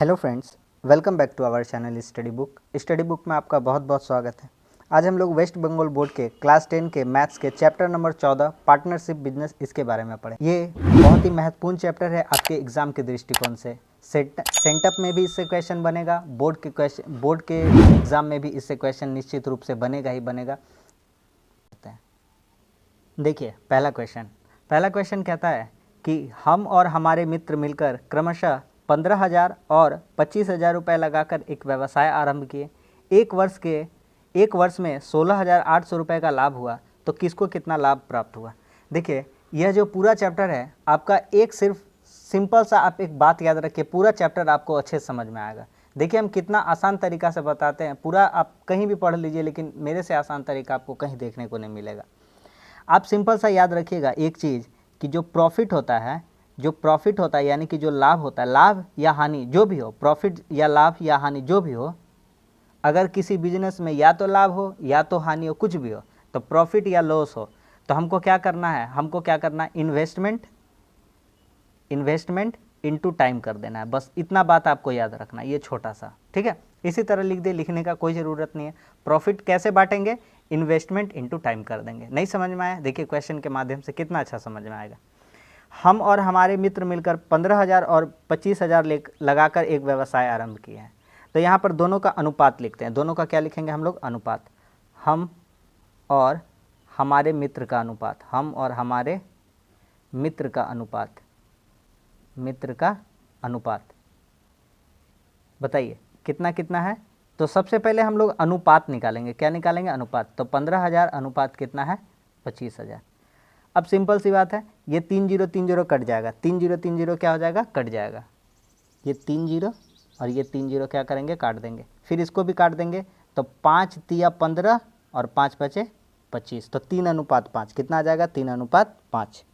Hello friends, welcome back to our channel study book में आपका बहुत बहुत स्वागत है। आज हम लोग वेस्ट बंगाल बोर्ड के क्लास 10 के मैथ्स के चैप्टर नंबर 14 पार्टनरशिप बिजनेस इसके बारे में पढ़ें। ये बहुत ही महत्वपूर्ण चैप्टर है आपके एग्जाम के दृष्टिकोण से। सेंटअप में भी इससे क्वेश्चन बनेगा, बोर्ड के एग्जाम में भी इससे क्वेश्चन निश्चित रूप से बनेगा ही बनेगा। देखिए पहला क्वेश्चन कहता है कि हम और हमारे मित्र मिलकर क्रमशः 15,000 और 25,000 रुपये लगाकर एक व्यवसाय आरंभ किए। एक वर्ष में 16,800 रुपये का लाभ हुआ, तो किसको कितना लाभ प्राप्त हुआ। देखिए यह जो पूरा चैप्टर है आपका, एक सिर्फ सिंपल सा आप एक बात याद रखिए, पूरा चैप्टर आपको अच्छे से समझ में आएगा। देखिए हम कितना आसान तरीका से बताते हैं, पूरा आप कहीं भी पढ़ लीजिए लेकिन मेरे से आसान तरीका आपको कहीं देखने को नहीं मिलेगा। आप सिंपल सा याद रखिएगा एक चीज़ कि जो प्रॉफिट होता है यानी कि जो लाभ होता है, लाभ या हानि जो भी हो, प्रॉफिट या लाभ या हानि जो भी हो, अगर किसी बिजनेस में या तो लाभ हो या तो हानि हो, कुछ भी हो, तो प्रॉफिट या लॉस हो, तो हमको क्या करना है, इन्वेस्टमेंट इनटू टाइम कर देना है। बस इतना बात आपको याद रखना है, ये छोटा सा, ठीक है। इसी तरह लिख दे, लिखने का कोई ज़रूरत नहीं है। प्रॉफिट कैसे बांटेंगे, इन्वेस्टमेंट इनटू टाइम कर देंगे। नहीं समझ में आया, देखिए क्वेश्चन के माध्यम से कितना अच्छा समझ में आएगा। हम और हमारे मित्र मिलकर 15,000 और 25,000 लगाकर एक व्यवसाय आरंभ किए हैं। तो यहाँ पर दोनों का अनुपात लिखते हैं। दोनों का क्या लिखेंगे हम लोग, अनुपात। हम और हमारे मित्र का अनुपात, हम और हमारे मित्र का अनुपात बताइए कितना कितना है। तो सबसे पहले हम लोग अनुपात निकालेंगे। क्या निकालेंगे, अनुपात। तो 15,000 अनुपात कितना है, 25,000। अब सिंपल सी बात है, ये 3 0 कट जाएगा, 3 0 क्या हो जाएगा, कट जाएगा। ये 3 0 और ये 3 0 क्या करेंगे, काट देंगे। फिर इसको भी काट देंगे, तो 5 तिया 15 और 5 बचे 25, तो 3:5 कितना आ जाएगा, 3:5।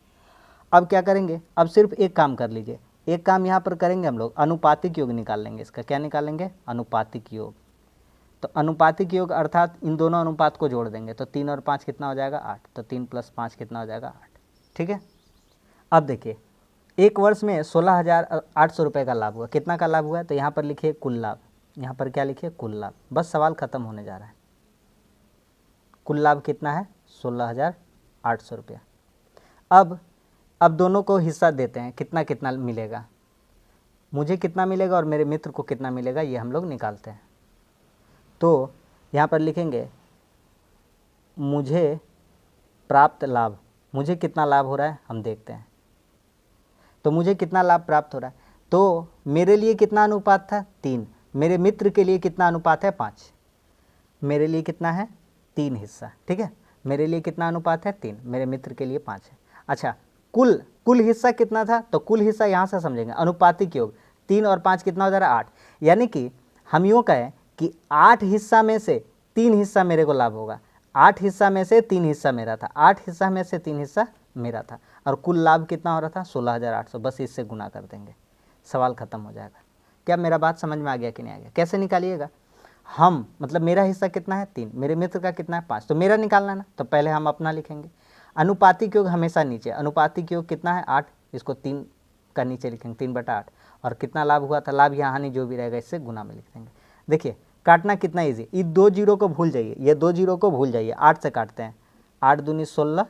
अब क्या करेंगे, अब सिर्फ एक काम कर लीजिए, एक काम यहाँ पर करेंगे हम लोग, अनुपातिक योग निकाल लेंगे। इसका क्या निकालेंगे, अनुपातिक योग। तो अनुपातिक योग अर्थात इन दोनों अनुपात को जोड़ देंगे, तो 3 और 5 कितना हो जाएगा, 8। तो 3 + 5 कितना हो जाएगा, 8। ठीक है। अब देखिए एक वर्ष में 16,800 रुपये का लाभ हुआ। कितना का लाभ हुआ है, तो यहाँ पर लिखिए कुल लाभ। यहाँ पर क्या लिखिए, कुल लाभ। बस सवाल खत्म होने जा रहा है। कुल लाभ कितना है, 16,800 रुपया। अब दोनों को हिस्सा देते हैं, कितना कितना मिलेगा, मुझे कितना मिलेगा और मेरे मित्र को कितना मिलेगा, ये हम लोग निकालते हैं। तो यहाँ पर लिखेंगे मुझे प्राप्त लाभ, मुझे कितना लाभ हो रहा है हम देखते हैं। तो मुझे कितना लाभ प्राप्त हो रहा है, तो मेरे लिए कितना अनुपात था, 3। मेरे मित्र के लिए कितना अनुपात है, 5। मेरे लिए कितना है, 3 हिस्सा, ठीक है। मेरे लिए कितना अनुपात है, 3। मेरे मित्र के लिए 5 है। अच्छा, कुल हिस्सा कितना था, तो कुल हिस्सा यहाँ से समझेंगे, अनुपातिक योग। 3 और 5 कितना हो जा रहा है, 8। यानी कि हम यूँ कहें कि 8 हिस्सा में से 3 हिस्सा मेरे को लाभ होगा। 8 हिस्सा में से 3 हिस्सा मेरा था, 8 हिस्सा में से 3 हिस्सा मेरा था। और कुल लाभ कितना हो रहा था, 16,800। बस इससे गुना कर देंगे, सवाल खत्म हो जाएगा। क्या मेरा बात समझ में आ गया कि नहीं आ गया, कैसे निकालिएगा। हम मतलब मेरा हिस्सा कितना है, 3। मेरे मित्र का कितना है, 5। तो मेरा निकालना है ना, तो पहले हम अपना लिखेंगे। अनुपातिक योग हमेशा नीचे, अनुपातिक योग कितना है, 8। इसको 3 का नीचे लिखेंगे, 3/8। और कितना लाभ हुआ था, लाभ या हानि जो भी रहेगा इससे गुना में लिख देंगे। देखिए काटना कितना ईजी, ये 2 0 को भूल जाइए, ये 2 0 को भूल जाइए। 8 से काटते हैं, 8 दूनी 16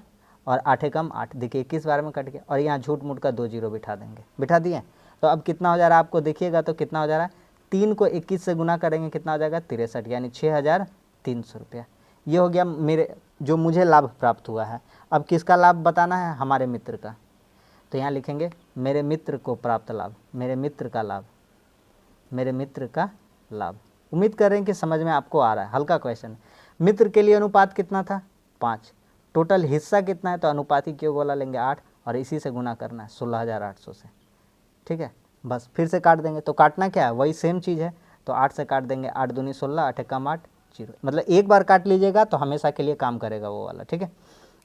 और 8 एकम 8। देखिए 21 बार में कट गया, और यहाँ झूठ मूठ का 2 0 बिठा देंगे, बिठा दिए। तो अब कितना हो जा रहा है आपको देखिएगा, तो कितना हो जा रहा है, 3 को 21 से गुना करेंगे, कितना हो जाएगा, 63, यानी 6,300 रुपया। ये हो गया मेरे जो मुझे लाभ प्राप्त हुआ है। अब किसका लाभ बताना है, हमारे मित्र का। तो यहाँ लिखेंगे मेरे मित्र को प्राप्त लाभ, मेरे मित्र का लाभ, मेरे मित्र का लाभ। उम्मीद कर रहे हैं कि समझ में आपको आ रहा है, हल्का क्वेश्चन है। मित्र के लिए अनुपात कितना था, 5। टोटल हिस्सा कितना है, तो अनुपातिक योग वाला लेंगे 8, और इसी से गुना करना है 16,800 से, ठीक है। बस फिर से काट देंगे, तो काटना क्या है, वही सेम चीज़ है। तो 8 से काट देंगे, 8 दूनी 16, 8 एकम 8, 0। मतलब एक बार काट लीजिएगा तो हमेशा के लिए काम करेगा वो वाला, ठीक है।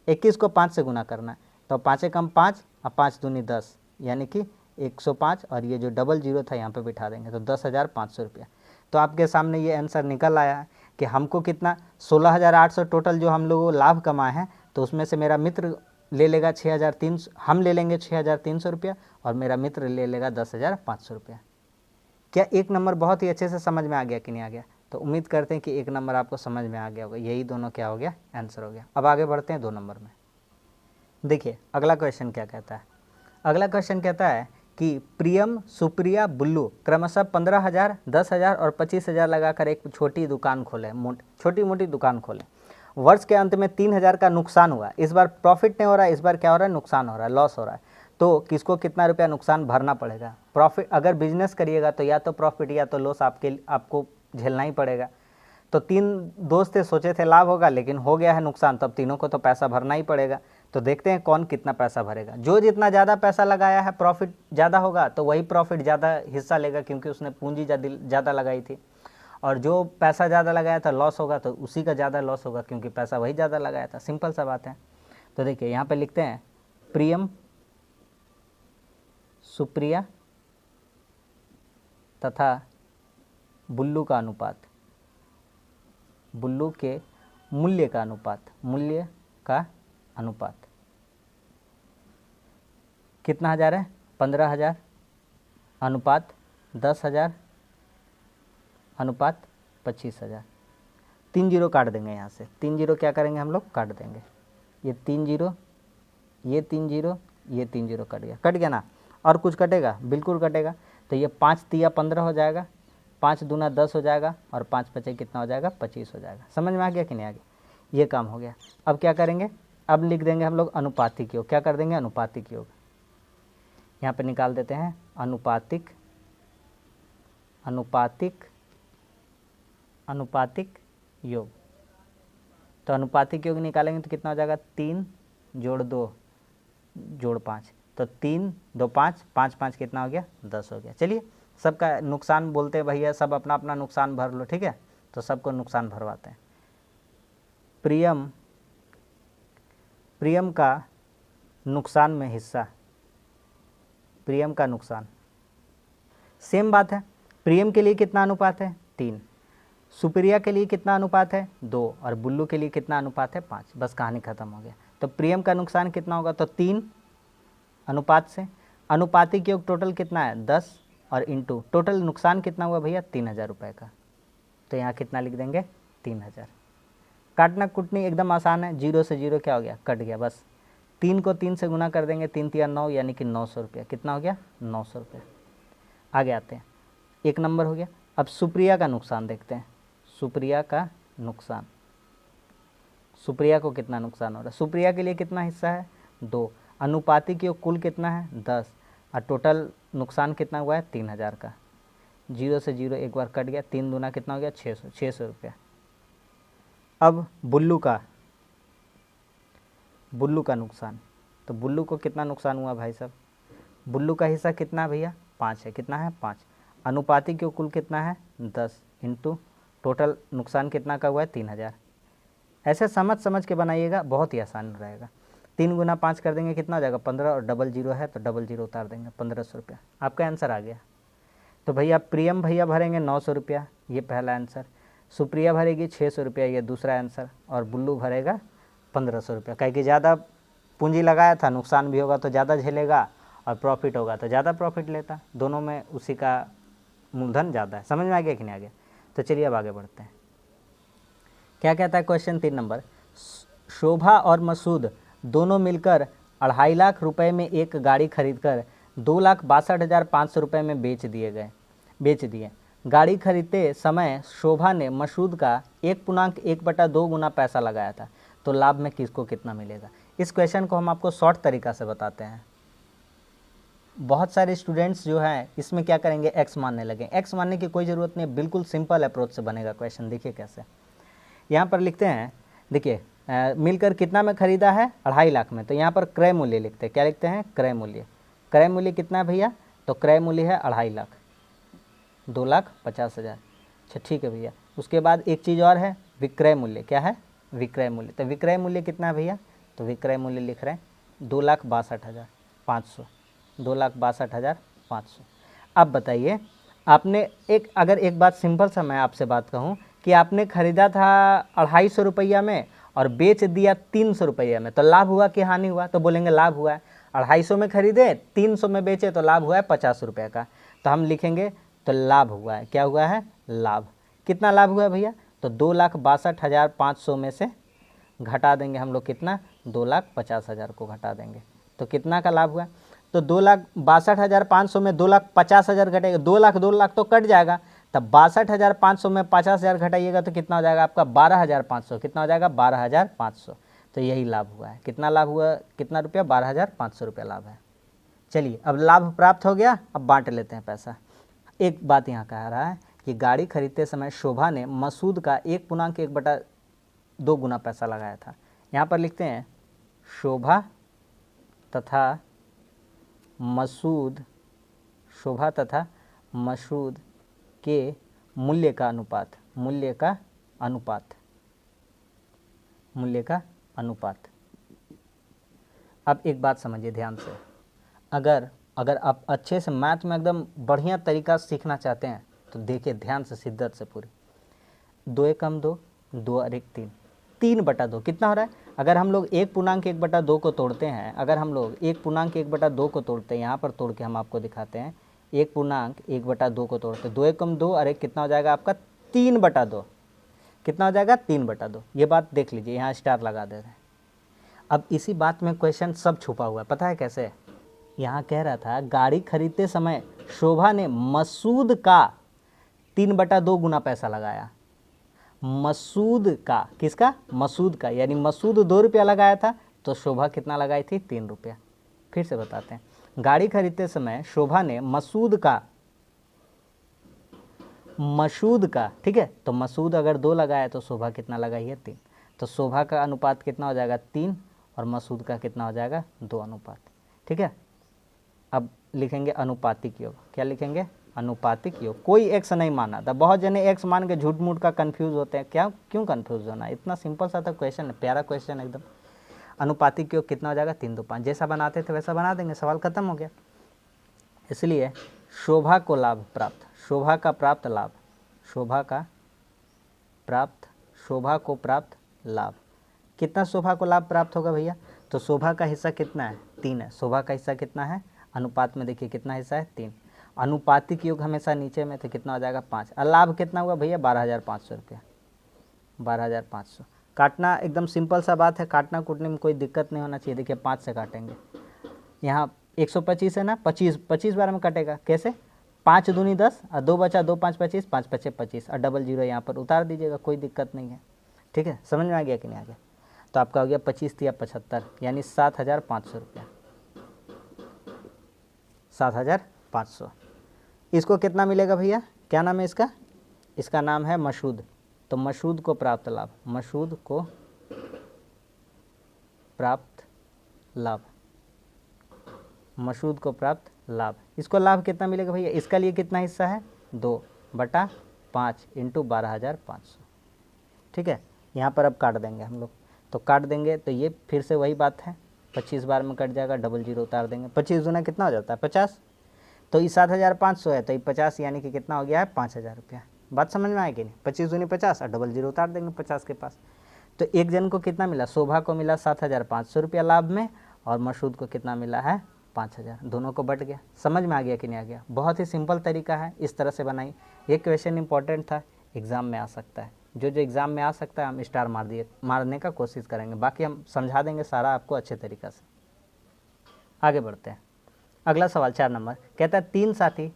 21 को 5 से गुना करना है, तो 5 एकम 5 और 5 दूनी 10, यानी कि 105। और ये जो डबल 0 था यहाँ पे बिठा देंगे, तो 10,500 रुपया। तो आपके सामने ये आंसर निकल आया है कि हमको कितना, 16,800 टोटल जो हम लोग लाभ कमाए हैं, तो उसमें से मेरा मित्र ले लेगा 6,300, हम ले लेंगे 6,300 रुपया, और मेरा मित्र ले लेगा 10,500 रुपया। क्या 1 नंबर बहुत ही अच्छे से समझ में आ गया कि नहीं आ गया? तो उम्मीद करते हैं कि 1 नंबर आपको समझ में आ गया होगा। यही दोनों क्या हो गया, आंसर हो गया। अब आगे बढ़ते हैं 2 नंबर में। देखिए अगला क्वेश्चन क्या कहता है। अगला क्वेश्चन कहता है कि प्रियम, सुप्रिया, बुल्लू क्रमशः 15,000, 10,000 और 25,000 लगाकर एक छोटी दुकान खोले, छोटी मोटी दुकान खोले। वर्ष के अंत में 3,000 का नुकसान हुआ। इस बार प्रॉफिट नहीं हो रहा है, इस बार क्या हो रहा है, नुकसान हो रहा है, लॉस हो रहा है। तो किसको कितना रुपया नुकसान भरना पड़ेगा? प्रॉफिट, अगर बिजनेस करिएगा तो या तो प्रॉफिट या तो लॉस आपको झेलना ही पड़ेगा। तो 3 दोस्त थे, सोचे थे लाभ होगा, लेकिन हो गया है नुकसान, तो अब तीनों को तो पैसा भरना ही पड़ेगा। तो देखते हैं कौन कितना पैसा भरेगा। जो जितना ज़्यादा पैसा लगाया है, प्रॉफिट ज़्यादा होगा तो वही प्रॉफिट ज़्यादा हिस्सा लेगा, क्योंकि उसने पूंजी ज़्यादा लगाई थी। और जो पैसा ज़्यादा लगाया था, लॉस होगा तो उसी का ज़्यादा लॉस होगा, क्योंकि पैसा वही ज़्यादा लगाया था। सिंपल सा बात है। तो देखिए यहाँ पे लिखते हैं प्रियम, सुप्रिया तथा बुल्लू का अनुपात, बुल्लू के मूल्य का अनुपात कितना हज़ार है? 15,000 अनुपात 10,000 अनुपात 25,000। 3 जीरो काट देंगे यहाँ से। 3 जीरो क्या करेंगे हम लोग, काट देंगे। ये 3 जीरो, ये 3 जीरो, ये 3 जीरो कट गया ना? और कुछ कटेगा? बिल्कुल कटेगा। तो ये 5 तिया 15 हो जाएगा, 5 दूना 10 हो जाएगा, और 5 पचे कितना हो जाएगा, 25 हो जाएगा। समझ में आ गया कि नहीं आ गया? ये काम हो गया। अब क्या करेंगे, अब लिख देंगे हम लोग अनुपातिक योग। क्या कर देंगे, अनुपातिक योग। यहाँ पे निकाल देते हैं अनुपातिक योग। तो अनुपातिक योग निकालेंगे तो कितना हो जाएगा, 3 जोड़ 2 जोड़ 5, तो 3 2 5, 5 5 कितना हो गया, 10 हो गया। चलिए सबका नुकसान बोलते भैया, सब अपना अपना नुकसान भर लो, ठीक है? तो सबको नुकसान भरवाते हैं। प्रियम का नुकसान में हिस्सा, प्रियम का नुकसान, सेम बात है। प्रियम के लिए कितना अनुपात है, 3। सुप्रिया के लिए कितना अनुपात है, 2। और बुल्लू के लिए कितना अनुपात है, 5। बस कहानी खत्म हो गया। तो प्रियम का नुकसान कितना होगा, तो 3 अनुपात से। अनुपातिक योग टोटल कितना है, 10, और इंटू टोटल नुकसान कितना हुआ भैया, 3,000 रुपये का। तो यहाँ कितना लिख देंगे, 3,000। काटना कुटनी एकदम आसान है। 0 से 0 क्या हो गया, कट गया। बस 3 को 3 से गुना कर देंगे, 3 तिया 9, यानी कि 900 रुपया। कितना हो गया, 900 रुपया। आगे आते हैं, 1 नंबर हो गया। अब सुप्रिया का नुकसान देखते हैं। सुप्रिया का नुकसान, सुप्रिया को कितना नुकसान हो रहा है। सुप्रिया के लिए कितना हिस्सा है, 2। अनुपातिक योग कुल कितना है, 10, और टोटल नुकसान कितना हुआ है, 3,000 का। 0 से 0 एक बार कट गया, 3 दूना कितना हो गया, 600 रुपया। अब बुल्लू का नुकसान, तो बुल्लू को कितना नुकसान हुआ भाई साहब। बुल्लू का हिस्सा कितना भैया, 5 है। कितना है, 5। अनुपातिक योग कुल कितना है, 10, इंटू टोटल नुकसान कितना का हुआ है, 3,000। ऐसे समझ के बनाइएगा, बहुत ही आसान रहेगा। 3 गुना 5 कर देंगे, कितना हो जाएगा, 15, और डबल जीरो है तो डबल जीरो उतार देंगे, 1,500 रुपया। आपका आंसर आ गया। तो भैया प्रियम भैया भरेंगे 900 रुपया, ये पहला आंसर। सुप्रिया भरेगी 600 रुपया, ये दूसरा आंसर। और बुल्लू भरेगा 1,500 रुपया। कहीं कि ज़्यादा पूंजी लगाया था, नुकसान भी होगा तो ज़्यादा झेलेगा, और प्रॉफिट होगा तो ज़्यादा प्रॉफिट लेता। दोनों में उसी का मूलधन ज़्यादा है। समझ में आ गया कि नहीं आ गया? तो चलिए अब आगे बढ़ते हैं। क्या कहता है क्वेश्चन 3 नंबर, शोभा और मसूद दोनों मिलकर 2.5 लाख रुपए में एक गाड़ी खरीदकर 2,62,500 रुपये में बेच दिए। गाड़ी खरीदते समय शोभा ने मसूद का 1.1/2 गुना पैसा लगाया था, तो लाभ में किसको कितना मिलेगा। इस क्वेश्चन को हम आपको शॉर्ट तरीका से बताते हैं। बहुत सारे स्टूडेंट्स जो हैं इसमें क्या करेंगे, एक्स मानने लगे। एक्स मानने की कोई ज़रूरत नहीं, बिल्कुल सिंपल अप्रोच से बनेगा क्वेश्चन। देखिए कैसे, यहाँ पर लिखते हैं, देखिए मिलकर कितना में ख़रीदा है, 2.5 लाख में। तो यहाँ पर क्रय मूल्य लिखते हैं। क्या लिखते हैं, क्रय मूल्य। क्रय मूल्य कितना है भैया, तो क्रय मूल्य है 2.5 लाख, 2,50,000। अच्छा ठीक है भैया। उसके बाद एक चीज़ और है, विक्रय मूल्य। क्या है, विक्रय मूल्य। तो विक्रय मूल्य कितना है भैया, तो विक्रय मूल्य लिख रहे हैं 2,62,500, 2,62,500। अब बताइए, आपने अगर एक बात सिंपल सा मैं आपसे बात कहूँ कि आपने ख़रीदा था 250 रुपया में और बेच दिया 300 रुपया में, तो लाभ हुआ कि हानि हुआ, तो बोलेंगे लाभ हुआ है। 250 में खरीदे, 300 में बेचे, तो लाभ हुआ है 50 रुपये का। तो हम लिखेंगे तो लाभ हुआ है। क्या हुआ है? लाभ। कितना लाभ हुआ है भैया? तो 2,62,500 में से घटा देंगे हम लोग कितना? 2,50,000 को घटा देंगे तो कितना का लाभ हुआ? तो 2,62,500 में 2,50,000 घटेगा, 2 लाख 2 लाख तो कट जाएगा, तब 62,500 में 50,000 घटाइएगा तो कितना हो जाएगा आपका? 12,500। कितना हो जाएगा? 12,500। तो यही लाभ हुआ है। कितना लाभ हुआ? कितना रुपया? 12,500 रुपया लाभ है। चलिए, अब लाभ प्राप्त हो गया, अब बांट लेते हैं पैसा। एक बात यहाँ कह रहा है कि गाड़ी खरीदते समय शोभा ने मसूद का 1/1/2 गुना पैसा लगाया था। यहाँ पर लिखते हैं शोभा तथा मसूद, शोभा तथा मसूद के मूल्य का अनुपात, मूल्य का अनुपात, मूल्य का अनुपात। अब एक बात समझिए ध्यान से, अगर आप अच्छे से मैथ में एकदम बढ़िया तरीका से सीखना चाहते हैं तो देखिए ध्यान से, शिद्दत से पूरी। 2 एकम 2, 2 और 1 3, 3/2 कितना हो रहा है? अगर हम लोग 1/1/2 को तोड़ते हैं, अगर हम लोग 1/1/2 को तोड़ते हैं, यहाँ पर तोड़ के हम आपको दिखाते हैं, 1/1/2 को तोड़ते हैं, 2 एकम 2 और 1 कितना हो जाएगा आपका? 3/2। कितना हो जाएगा? 3/2। ये बात देख लीजिए, यहाँ स्टार लगा दे रहे हैं। अब इसी बात में क्वेश्चन सब छुपा हुआ है, पता है कैसे? यहाँ कह रहा था गाड़ी खरीदते समय शोभा ने मसूद का 3/2 गुना पैसा लगाया। मसूद का, किसका? मसूद का, यानी मसूद 2 रुपया लगाया था तो शोभा कितना लगाई थी? 3 रुपया। फिर से बताते हैं, गाड़ी खरीदते समय शोभा ने मसूद का, ठीक है, तो मसूद अगर 2 लगाया तो शोभा कितना लगाई है? 3। तो शोभा का अनुपात कितना हो जाएगा? 3 और मसूद का कितना हो जाएगा? 2 अनुपात। ठीक है, अब लिखेंगे अनुपातिक योग। क्या लिखेंगे? अनुपातिक योग। कोई एक्स नहीं माना था, बहुत जने एक्स मान के झूठ मूठ का कंफ्यूज होते हैं। क्या, क्यों कंफ्यूज होना? इतना सिंपल सा था क्वेश्चन है, प्यारा क्वेश्चन एकदम। अनुपातिक योग कितना हो जाएगा? 3 2 5। जैसा बनाते थे वैसा बना देंगे, सवाल खत्म हो गया। इसलिए शोभा को लाभ प्राप्त, शोभा का प्राप्त लाभ, शोभा का प्राप्त, शोभा को प्राप्त लाभ। कितना शोभा को लाभ प्राप्त होगा भैया? तो शोभा का हिस्सा कितना है? 3 है। शोभा का हिस्सा कितना है? अनुपात में देखिए कितना हिस्सा है? 3। अनुपातिक योग हमेशा नीचे में, तो कितना हो जाएगा? 5। और लाभ कितना हुआ भैया? 12,500 रुपया, 12,500। काटना एकदम सिंपल सा बात है, काटना कूटने में कोई दिक्कत नहीं होना चाहिए। देखिए 5 से काटेंगे, यहाँ 125 है ना, 25 बार में कटेगा। कैसे? 5 दूनी 10 और 2 बचा, 2 5 25, 5 5 25 और डबल जीरो यहाँ पर उतार दीजिएगा, कोई दिक्कत नहीं है। ठीक है, समझ में आ गया कि नहीं आ गया? तो आपका हो गया 25 या 75, यानी 7,500 रुपया, 7,500। इसको कितना मिलेगा भैया? क्या नाम है इसका? इसका नाम है मसूद। तो मसूद को प्राप्त लाभ, मसूद को प्राप्त लाभ, मसूद को प्राप्त लाभ। इसको लाभ कितना मिलेगा भैया? इसका लिए कितना हिस्सा है? 2/5 इंटू 12,500। ठीक है, यहाँ पर अब काट देंगे हम लोग, तो काट देंगे तो ये फिर से वही बात है, 25 बार में कट जाएगा, डबल जीरो उतार देंगे। 25 दूना कितना हो जाता है? 50। तो ये 7,500 है, तो ये 50 यानी कि कितना हो गया है? 5,000 रुपया। बात समझ में आए कि नहीं? 25 दूनी 50 और डबल जीरो उतार देंगे 50 के पास। तो एक जन को कितना मिला? शोभा को मिला 7,500 रुपया लाभ में, और मसूद को कितना मिला है? 5,000। दोनों को बट गया। समझ में आ गया कि नहीं आ गया? बहुत ही सिंपल तरीका है, इस तरह से बनाई। ये क्वेश्चन इंपॉर्टेंट था, एग्ज़ाम में आ सकता है। जो एग्ज़ाम में आ सकता है हम स्टार मारने का कोशिश करेंगे, बाकी हम समझा देंगे सारा आपको अच्छे तरीक़ा से। आगे बढ़ते हैं। अगला सवाल 4 नंबर कहता है, 3 साथी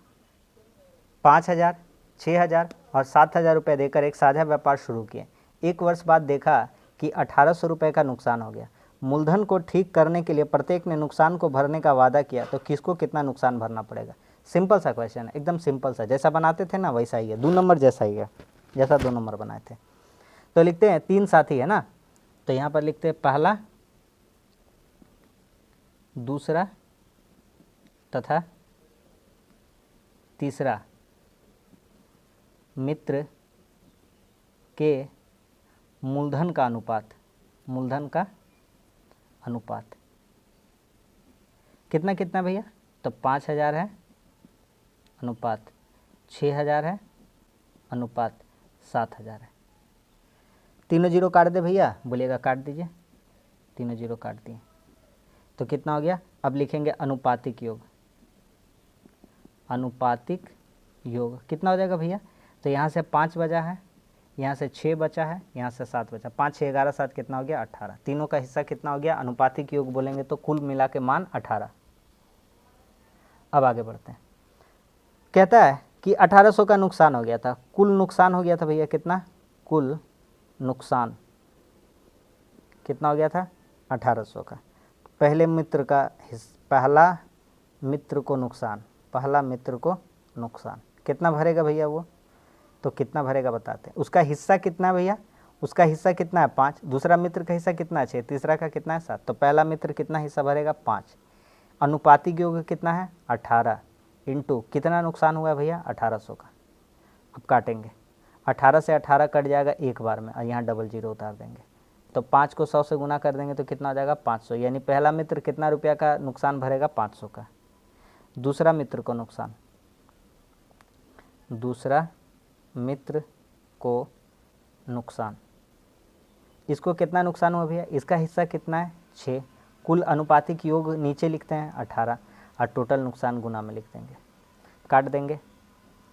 5,000, 6,000 और 7,000 रुपये देकर एक साझा व्यापार शुरू किए। 1 वर्ष बाद देखा कि 1,800 रुपये का नुकसान हो गया। मूलधन को ठीक करने के लिए प्रत्येक ने नुकसान को भरने का वादा किया, तो किसको कितना नुकसान भरना पड़ेगा? सिंपल सा क्वेश्चन है, एकदम सिंपल सा, जैसा बनाते थे ना वैसा ही है, 2 नंबर जैसा ही है, जैसा 2 नंबर बनाए थे। तो लिखते हैं 3 साथी है ना, तो यहाँ पर लिखते हैं पहला, दूसरा तथा तीसरा मित्र के मूलधन का अनुपात, मूलधन का अनुपात कितना कितना भैया? तो 5,000 है अनुपात 6,000 है अनुपात 7,000 है। तीनों जीरो काट दे भैया, बोलिएगा काट दीजिए। तीनों जीरो काट दिए तो कितना हो गया? अब लिखेंगे अनुपातिक योग, अनुपातिक योग कितना हो जाएगा भैया? तो यहाँ से 5 बचा है, यहाँ से 6 बचा है, यहाँ से 7 बचा, 5 6 11 7 कितना हो गया? 18। तीनों का हिस्सा कितना हो गया? अनुपातिक योग बोलेंगे तो कुल मिला के मान 18। अब आगे बढ़ते हैं। कहता है कि 1800 का नुकसान हो गया था। कुल नुकसान हो गया था भैया कितना? कुल नुकसान कितना हो गया था? 1800 का। पहले मित्र का पहला मित्र को नुकसान, पहला मित्र को नुकसान कितना भरेगा भैया वो? तो कितना भरेगा बताते हैं। उसका हिस्सा कितना है भैया? उसका हिस्सा कितना है? 5। दूसरा मित्र का हिस्सा कितना है? 6। तीसरा का कितना है? 7। तो पहला मित्र कितना हिस्सा भरेगा? 5। अनुपातिक योग कितना है? 18 इंटू कितना नुकसान हुआ भैया? 1800 का। अब काटेंगे, 18 से 18 कट जाएगा एक बार में और यहाँ डबल जीरो उतार देंगे। तो 5 को 100 से गुना कर देंगे तो कितना हो जाएगा? 500। यानी पहला मित्र कितना रुपया का नुकसान भरेगा? 500 का। दूसरा मित्र को नुकसान, दूसरा मित्र को नुकसान, इसको कितना नुकसान हुआ भैया? इसका हिस्सा कितना है? 6। कुल अनुपातिक योग नीचे लिखते हैं 18 और टोटल नुकसान गुना में लिख देंगे। काट देंगे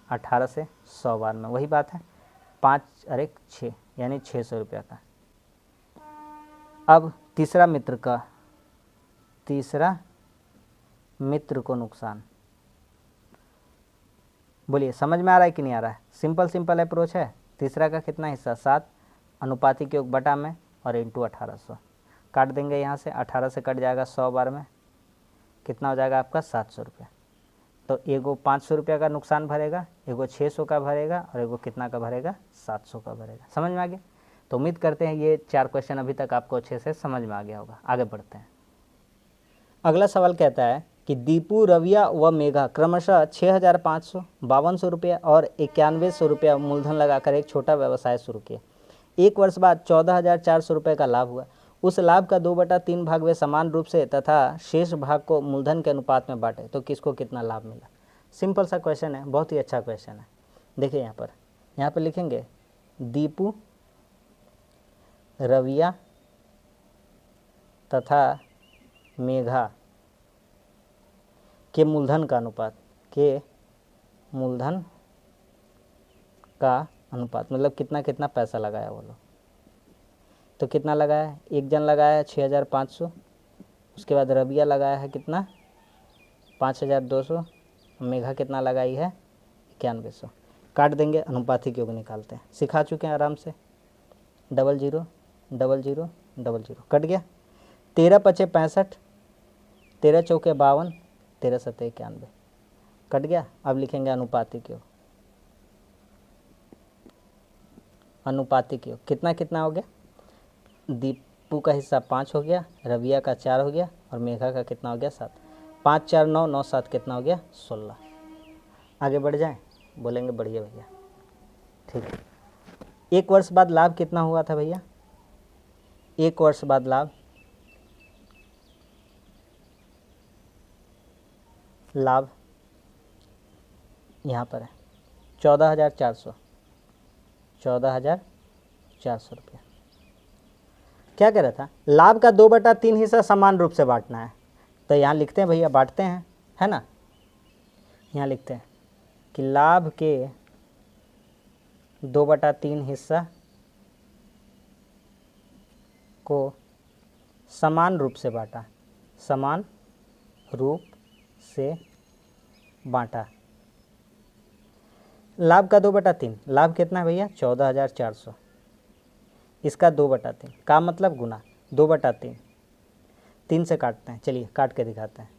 18 से 100 बार में, वही बात है 5 और 1 6 यानी 600 रुपया का। अब तीसरा मित्र का, तीसरा मित्र को नुकसान, बोलिए समझ में आ रहा है कि नहीं आ रहा है? सिंपल सिंपल अप्रोच है। तीसरा का कितना हिस्सा? 7, अनुपातिक योग बटा में और इंटू 1800। काट देंगे यहाँ से, 18 से कट जाएगा 100 बार में, कितना हो जाएगा आपका? 700 रुपया। तो एगो 500 रुपया का नुकसान भरेगा, एगो 600 का भरेगा और एगो कितना का भरेगा? 700 का भरेगा। समझ में आ गया? तो उम्मीद करते हैं ये 4 क्वेश्चन अभी तक आपको अच्छे से समझ में आ गया होगा। आगे बढ़ते हैं। अगला सवाल कहता है कि दीपू, रविया व मेघा क्रमशः 6500, 5200 रुपया और 9100 रुपया मूलधन लगाकर एक छोटा व्यवसाय शुरू किया। एक वर्ष बाद 14400 रुपये का लाभ हुआ। उस लाभ का 2/3 भाग वे समान रूप से तथा शेष भाग को मूलधन के अनुपात में बांटे तो किसको कितना लाभ मिला? सिंपल सा क्वेश्चन है, बहुत ही अच्छा क्वेश्चन है। देखिए यहाँ पर लिखेंगे दीपू, रविया तथा मेघा के मूलधन का अनुपात, के मूलधन का अनुपात मतलब कितना कितना पैसा लगाया वो लोग। तो कितना लगाया है? एक जन लगाया है 6500, उसके बाद रबिया लगाया है कितना? 5200, मेघा कितना लगाई है? 9100। काट देंगे, अनुपातिक योग निकालते हैं, सिखा चुके हैं आराम से। Double zero double zero double zero cut गया। 13 पचे 65, 13 चौके 52, 13 सत्ते 91 कट गया। अब लिखेंगे अनुपातिक योग। अनुपातिक योग कितना कितना हो गया? दीपू का हिस्सा 5 हो गया, रविया का 4 हो गया और मेघा का कितना हो गया? 7। 5 4 9 9 7 कितना हो गया? 16। आगे बढ़ जाएं? बोलेंगे बढ़िया भैया, ठीक है। एक वर्ष बाद लाभ कितना हुआ था भैया? एक वर्ष बाद लाभ, लाभ यहाँ पर है 14400, 14400 रुपया। क्या कह रहा था? लाभ का 2/3 हिस्सा समान रूप से बांटना है। तो यहाँ लिखते हैं भैया, बांटते हैं, है ना। यहाँ लिखते हैं कि लाभ के 2/3 हिस्सा को समान रूप से बांटा, समान रूप से बांटा। लाभ का 2/3, लाभ कितना है भैया? 14400, इसका 2/3 का मतलब गुना 2/3, 3 से काटते हैं। चलिए काट के दिखाते हैं।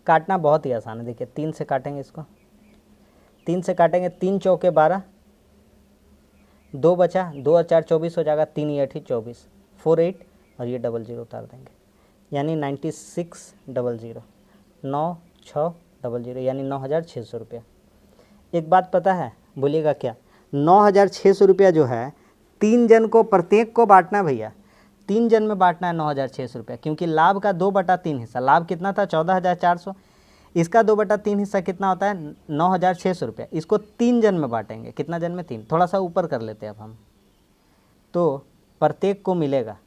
काटना बहुत ही आसान है। देखिए 3 से काटेंगे, इसको 3 से काटेंगे, 3 चौके 12, 2 बचा, 2 और 4 24 हो जाएगा, 3 8 24, 4 8 और ये डबल जीरो उतार देंगे यानी 9600, 9600 यानी 9600 रुपया। एक बात पता है, बोलिएगा क्या? 9600 रुपया जो है 3 जन को प्रत्येक को बांटना भैया, 3 जन में बांटना है 9600 रुपया, क्योंकि लाभ का 2/3 हिस्सा, लाभ कितना था? 14400, इसका 2/3 हिस्सा कितना होता है? 9600 रुपया। इसको 3 जन में बांटेंगे। कितना जन में? 3। थोड़ा सा ऊपर कर लेते हैं अब हम, तो प्रत्येक को मिलेगा,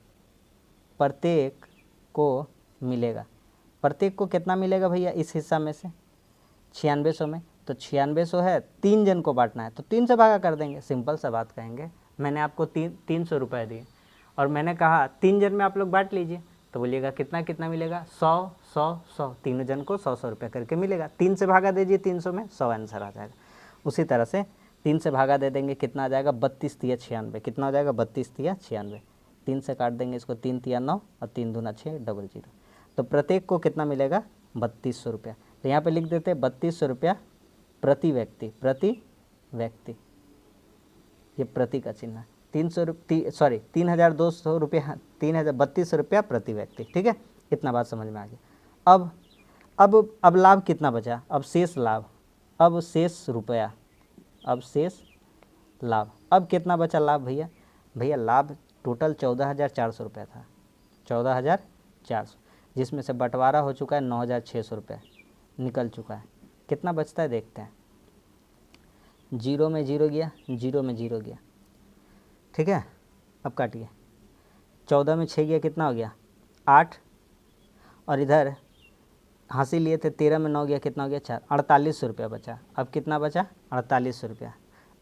प्रत्येक को मिलेगा। प्रत्येक को कितना मिलेगा भैया इस हिस्सा में से? 9600 में तो 9600 है, 3 जन को बांटना है तो 3 से भागा कर देंगे, सिंपल सा बात कहेंगे। मैंने आपको 300 रुपये दिए और मैंने कहा 3 जन में आप लोग बांट लीजिए, तो बोलिएगा कितना कितना मिलेगा, 100 100 100, तीनों जन को 100 100 रुपये करके मिलेगा। 3 से भागा दीजिए 300 में, 100 आंसर आ जाएगा। उसी तरह से 3 से भागा दे देंगे, कितना आ जाएगा, 32 तिया 96, कितना हो जाएगा, 32 तिया 96। 3 से काट देंगे इसको, 3 तिया 9 और 3 दूना 6, 00। तो प्रत्येक को कितना मिलेगा, 3200 रुपया। तो यहाँ पे लिख देते हैं 3200 रुपया प्रति व्यक्ति, प्रति व्यक्ति, ये प्रति का चिन्ह है। 3200 रुपया, 3200 रुपया प्रति व्यक्ति, ठीक है, इतना बात समझ में आ गया। अब लाभ कितना बचा, अब शेष लाभ, अब शेष रुपया, अब शेष लाभ, अब कितना बचा लाभ भैया लाभ टोटल 14,400 रुपया था, 14,400, जिसमें से बंटवारा हो चुका है 9,600 रुपये निकल चुका है। कितना बचता है देखते हैं, 0 में 0 गया, 0 में 0 गया, ठीक है। अब काटिए, 14 में 6 गया, कितना हो गया, 8, और इधर हांसी लिए थे, 13 में 9 गया, कितना हो गया, 4, 4800 रुपया बचा। अब कितना बचा, 4800 रुपया।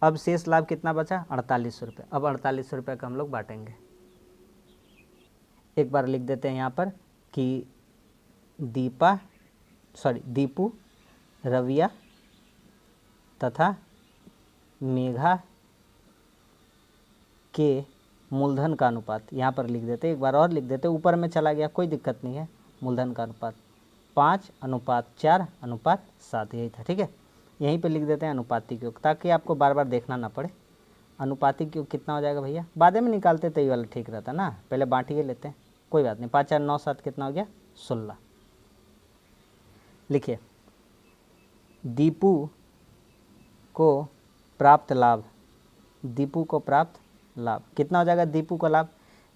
अब शेष लाभ कितना बचा, 4800 रुपया। अब 4800 रुपये का हम लोग बांटेंगे। एक बार लिख देते हैं यहाँ पर कि दीपू, रविया तथा मेघा के मूलधन का अनुपात, यहाँ पर लिख देते, एक बार और लिख देते, ऊपर में चला गया कोई दिक्कत नहीं है। मूलधन का अनुपात 5:4:7, यही था, ठीक है। यहीं पे लिख देते हैं अनुपातिक योग, ताकि आपको बार बार देखना ना पड़े। अनुपातिक योग कितना हो जाएगा भैया, बाद में निकालते तो ये वाला ठीक रहता ना, पहले बांटिए लेते हैं, कोई बात नहीं। 5 4 9 7 कितना हो गया, 16। लिखिए, दीपू को प्राप्त लाभ, दीपू को प्राप्त लाभ कितना हो जाएगा, दीपू का लाभ,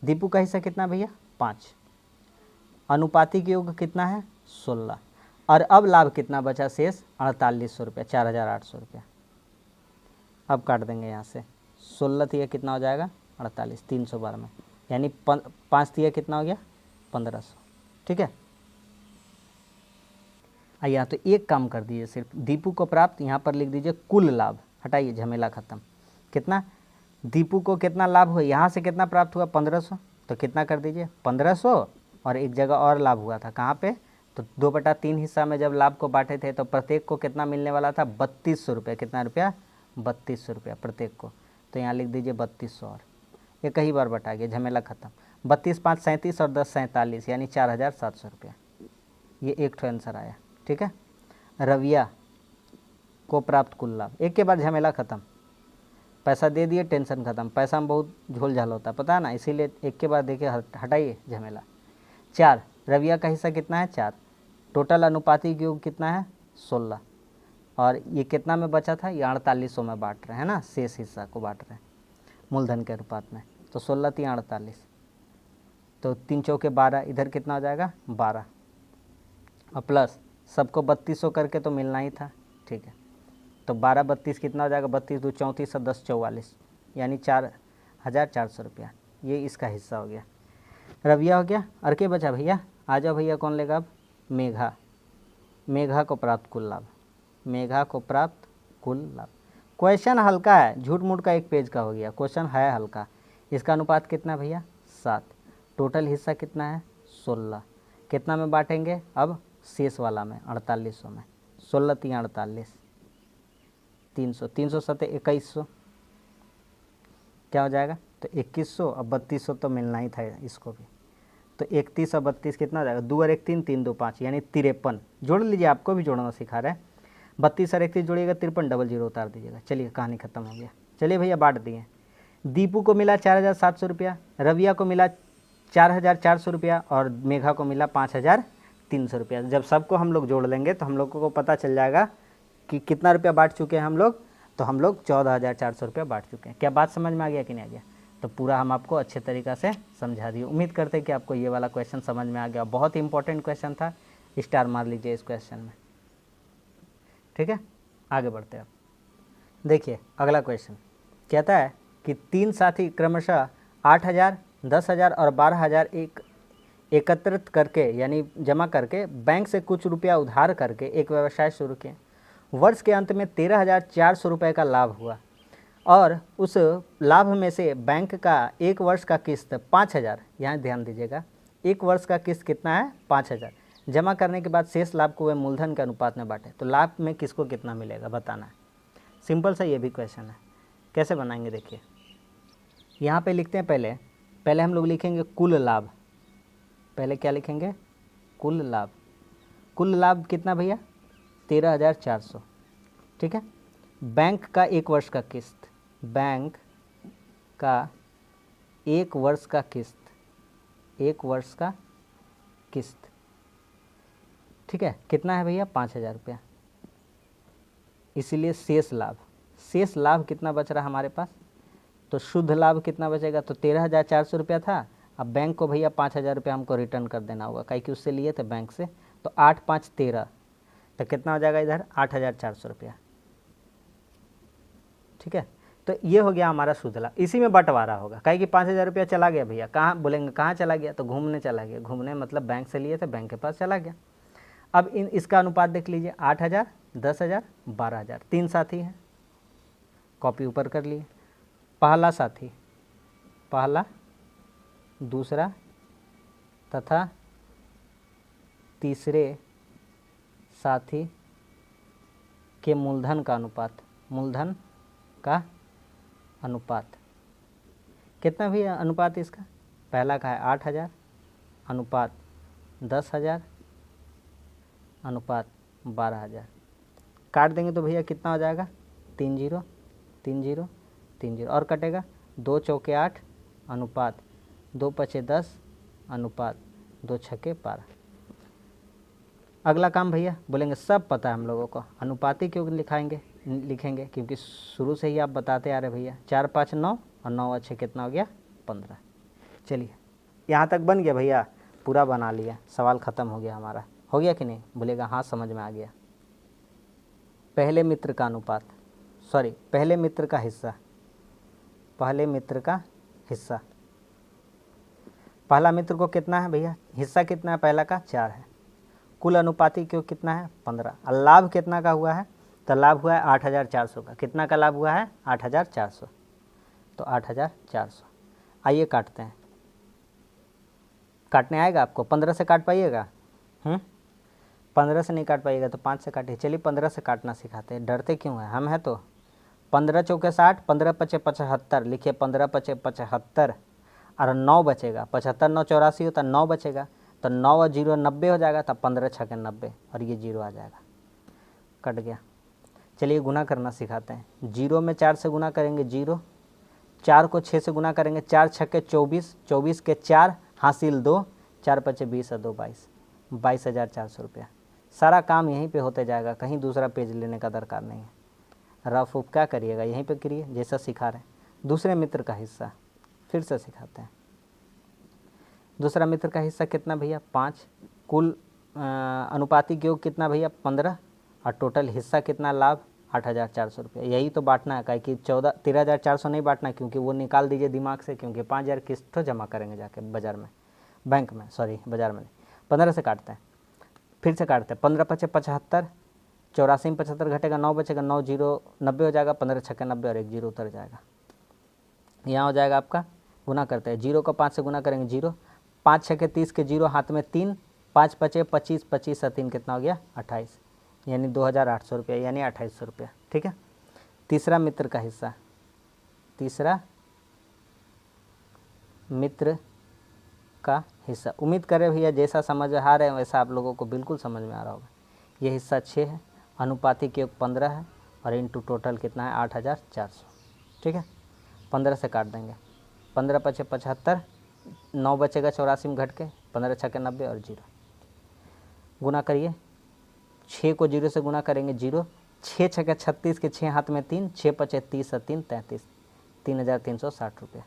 दीपू का हिस्सा कितना भैया, 5, अनुपातिक योग कितना है, 16, और अब लाभ कितना बचा शेष, 4800 रुपया, 4800 रुपया। अब काट देंगे यहाँ से, 16 तिया कितना हो जाएगा, 48, 312 में, यानी 5 तिया कितना हो गया, 1500, ठीक है। आइए, तो एक काम कर दीजिए, सिर्फ दीपू को प्राप्त यहाँ पर लिख दीजिए कुल लाभ, हटाइए, झमेला खत्म। कितना, दीपू को कितना लाभ हुआ, यहाँ से कितना प्राप्त हुआ, 1500, तो कितना कर दीजिए, 1500, और एक जगह और लाभ हुआ था, कहाँ पे, तो 2/3 हिस्सा में जब लाभ को बांटे थे तो प्रत्येक को कितना मिलने वाला था, 3200 रुपये, कितना रुपया, 3200 रुपया प्रत्येक को। तो यहाँ लिख दीजिए 3200, और ये कई बार बटा गया, झमेला खत्म। 32 5 37 और 10 47, यानी 4700 रुपया, ये एक ठो आंसर आया, ठीक है। रविया को प्राप्त कुल लाभ, एक के बाद झमेला खत्म, पैसा दे दिए, टेंशन खत्म, पैसा में बहुत झोल झाल होता है, पता है ना, इसीलिए एक के बाद देखिए, हटाइए झमेला। 4, रविया का हिस्सा कितना है, 4, टोटल अनुपातिक योग कितना है, 16, और ये कितना में बचा था, ये 4800 में बांट रहे हैं ना, शेष हिस्सा को बांट रहे हैं मूलधन के अनुपात में। तो 16 3 48, तो 3 चौके 12, इधर कितना हो जाएगा, 12, और प्लस सबको 3200 करके तो मिलना ही था, ठीक है। तो 12 32 कितना हो जाएगा, 32 2 34 और 10 44, यानी 4400 रुपया, ये इसका हिस्सा हो गया। रविया हो गया, और क्या बचा भैया, आ जाओ भैया, कौन लेगा अब, मेघा, मेघा को प्राप्त कुल लाभ, मेघा को प्राप्त कुल लाभ। क्वेश्चन हल्का है, झूठ मूठ का एक पेज का हो गया, क्वेश्चन है हल्का। इसका अनुपात कितना भैया, 7, टोटल हिस्सा कितना है, 16, कितना में बांटेंगे, अब शेष वाला में, 4800 में, 16 3 48, 300, 300 7 2100, क्या हो जाएगा, तो 2100, और 3200 तो मिलना ही था इसको भी, तो 31 और 32 कितना हो जाएगा, 2 और 1 3 3 2 5, यानी 53, जोड़ लीजिए, आपको भी जोड़ना सिखा रहे हैं। 32 और 31 जोड़िएगा 53, 00 उतार दीजिएगा। चलिए, कहानी खत्म हो गया। चलिए भैया, बांट दिए। दीपू को मिला 4700 रुपया, रविया को मिला 4400 रुपया, और मेघा को मिला 5300 रुपया। जब सबको हम लोग जोड़ लेंगे तो हम लोगों को पता चल जाएगा कि कितना रुपया बांट चुके हैं हम लोग, तो हम लोग 14,400 रुपया बांट चुके हैं। क्या बात समझ में आ गया कि नहीं आ गया, तो पूरा हम आपको अच्छे तरीक़ा से समझा दिए। उम्मीद करते हैं कि आपको ये वाला क्वेश्चन समझ में आ गया, बहुत ही इंपॉर्टेंट क्वेश्चन था, स्टार मार लीजिए इस क्वेश्चन में, ठीक है। आगे बढ़ते हैं, देखिए अगला क्वेश्चन कहता है कि 3 साथी क्रमशः 8,000, 10,000 और 12,000 एकत्रित करके, यानी जमा करके बैंक से कुछ रुपया उधार करके एक व्यवसाय शुरू किए। वर्ष के अंत में 13,400 रुपये का लाभ हुआ और उस लाभ में से बैंक का एक वर्ष का किस्त 5,000, यहाँ ध्यान दीजिएगा, एक वर्ष का किस्त कितना है 5,000, जमा करने के बाद शेष लाभ को वह मूलधन के अनुपात में बांटे। तो लाभ में किसको कितना मिलेगा बताना है। सिंपल सा ये भी क्वेश्चन है। कैसे बनाएंगे देखिए, यहाँ पे लिखते हैं पहले हम लोग लिखेंगे कुल लाभ। पहले क्या लिखेंगे? कुल लाभ। कुल लाभ कितना भैया? 13,400। ठीक है। बैंक का एक वर्ष का किस्त, बैंक का एक वर्ष का किस्त, एक वर्ष का किस्त, ठीक है, कितना है भैया? 5,000 रुपया। इसीलिए शेष लाभ कितना बच रहा हमारे पास? तो शुद्ध लाभ कितना बचेगा? तो 13,400 रुपया था। अब बैंक को भैया 5,000 रुपया हमको रिटर्न कर देना होगा, काहे कि उससे लिए थे बैंक से। तो 8 5 13, तो कितना हो जाएगा इधर? 8,400 रुपया। ठीक है। तो ये हो गया हमारा शुद्ध लाभ। इसी में बंटवारा होगा, काहे कि 5,000 रुपया चला गया भैया। कहाँ बोलेंगे कहाँ चला गया? तो घूमने चला गया। घूमने मतलब बैंक से लिए थे, बैंक के पास चला गया। अब इसका अनुपात देख लीजिए, 8,000, 10,000, 12,000, 3 साथी हैं। कॉपी ऊपर कर लिए। पहला साथी, पहला, दूसरा तथा तीसरे साथी के मूलधन का अनुपात, मूलधन का अनुपात कितना भी अनुपात इसका? पहला का है 8,000 अनुपात 10,000 अनुपात 12,000। काट देंगे तो भैया कितना हो जाएगा? 3 0 3 0 3 0 और कटेगा 2 चौके 8 अनुपात 2 पचे 10 अनुपात 2 छक्के 12। अगला काम भैया बोलेंगे सब पता है हम लोगों को, अनुपाती क्यों लिखेंगे? क्योंकि शुरू से ही आप बताते आ रहे भैया। 4 5 9 और 9 अच्छे कितना हो गया? 15। चलिए यहाँ तक बन गया भैया, पूरा बना लिया, सवाल ख़त्म हो गया हमारा। हो गया कि नहीं? बोलेगा हाँ समझ में आ गया। पहले मित्र का अनुपात, सॉरी पहले मित्र का हिस्सा, पहले मित्र का हिस्सा। पहला मित्र को कितना है भैया? हिस्सा कितना है पहला का? 4 है। कुल अनुपाती क्यों कितना है? 15। और लाभ कितना का हुआ है? तो लाभ हुआ है 8,400 का। कितना का लाभ हुआ है? 8,400। तो 8,400। आइए काटते हैं। काटने आएगा आपको? 15 से काट पाइएगा? 15 से नहीं काट पाइएगा तो 5 से काटिए। चलिए 15 से काटना सिखाते हैं। डरते क्यों हैं? हम हैं तो। 15 चौके 60, 15 पचे 75, लिखिए 15 पचे 75 और 9 बचेगा। 75 9 84 होता, 9 बचेगा। तो 9 और 0 90 हो जाएगा। तब 15 छक्के 90 और ये 0 आ जाएगा। कट गया। चलिए गुना करना सिखाते हैं। 0 में 4 से गुना करेंगे 0, 4 को 6 से गुना करेंगे 4 छक्के 24, 24 के 4 हासिल 2, 4 पचे 20 और 2 22, 22,400 रुपया। सारा काम यहीं पे होते जाएगा, कहीं दूसरा पेज लेने का दरकार नहीं है। रफ उफ क्या करिएगा, यहीं पे करिए जैसा सिखा रहे हैं। दूसरे मित्र का हिस्सा फिर से सिखाते हैं। दूसरा मित्र का हिस्सा कितना भैया? 5। कुल अनुपाती योग कितना भैया? 15। और टोटल हिस्सा कितना? लाभ 8,400 रुपया। यही तो बांटना है, कि 13,400 नहीं बांटना, क्योंकि वो निकाल दीजिए दिमाग से, क्योंकि 5,000 किस्त तो जमा करेंगे जाके बाज़ार में, बैंक में, सॉरी बाज़ार में नहीं। 15 से काटते हैं, फिर से काटते हैं। 15 पचे 75, 84 में 75 घटेगा, 9 बचेगा, 9 0 90 हो जाएगा, 15 छक्के 90 और 1 0 उतर जाएगा। यहाँ हो जाएगा आपका। गुना करते हैं। 0 को 5 से गुना करेंगे 0, 5 छक्के 30 के 0 हाथ में 3, 5 पचे 25, 25 और 3 कितना हो गया? 28, यानी 2,800 रुपया, यानी 2,800 रुपया। ठीक है। तीसरा मित्र का हिस्सा, तीसरा मित्र का हिस्सा। उम्मीद करें भैया जैसा समझ आ रहे हैं वैसा आप लोगों को बिल्कुल समझ में आ रहा होगा। ये हिस्सा 6 है, अनुपाती के योग 15 है और इंटू टोटल कितना है? 8,400। ठीक है। 15 से काट देंगे। 15 पचे 75, 9 बचेगा 84 में घट के, 15 छक्के 90 और 0। गुना करिए। 6 को 0 से गुना करेंगे 0, 6 छक्के 36 के 6 हाथ में 3, 6 पचे 30 और 3 33, 3,360 रुपये।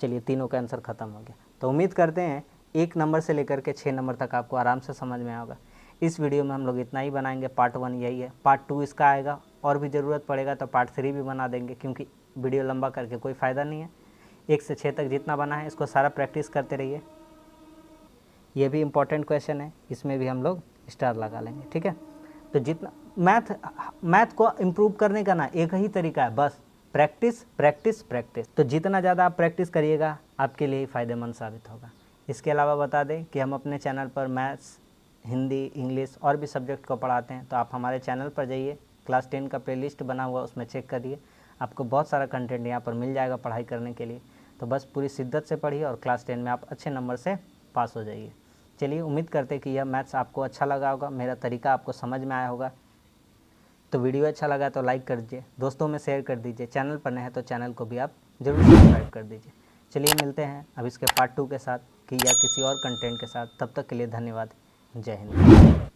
चलिए तीनों का आंसर ख़त्म हो गया। तो उम्मीद करते हैं 1 नंबर से लेकर के 6 नंबर तक आपको आराम से समझ में आएगा। इस वीडियो में हम लोग इतना ही बनाएंगे। पार्ट 1 यही है। पार्ट 2 इसका आएगा, और भी ज़रूरत पड़ेगा तो पार्ट 3 भी बना देंगे, क्योंकि वीडियो लंबा करके कोई फ़ायदा नहीं है। 1 से 6 तक जितना बना है इसको सारा प्रैक्टिस करते रहिए। ये भी इम्पोर्टेंट क्वेश्चन है, इसमें भी हम लोग स्टार लगा लेंगे। ठीक है। तो जितना मैथ को इम्प्रूव करने का ना एक ही तरीका है, बस प्रैक्टिस प्रैक्टिस प्रैक्टिस। तो जितना ज़्यादा आप प्रैक्टिस करिएगा आपके लिए फ़ायदेमंद साबित होगा। इसके अलावा बता दें कि हम अपने चैनल पर मैथ्स, हिंदी, इंग्लिश और भी सब्जेक्ट को पढ़ाते हैं। तो आप हमारे चैनल पर जाइए, क्लास 10 का प्लेलिस्ट बना हुआ उसमें चेक करिए, आपको बहुत सारा कंटेंट यहाँ पर मिल जाएगा पढ़ाई करने के लिए। तो बस पूरी शिद्दत से पढ़िए और क्लास 10 में आप अच्छे नंबर से पास हो जाइए। चलिए, उम्मीद करते हैं कि यह मैथ्स आपको अच्छा लगा होगा, मेरा तरीका आपको समझ में आया होगा। तो वीडियो अच्छा लगा तो लाइक कर दीजिए, दोस्तों में शेयर कर दीजिए, चैनल पर नए हैं तो चैनल को भी आप ज़रूर सब्सक्राइब कर दीजिए। चलिए मिलते हैं अब इसके पार्ट 2 के साथ कि या किसी और कंटेंट के साथ। तब तक के लिए धन्यवाद। जय हिंद।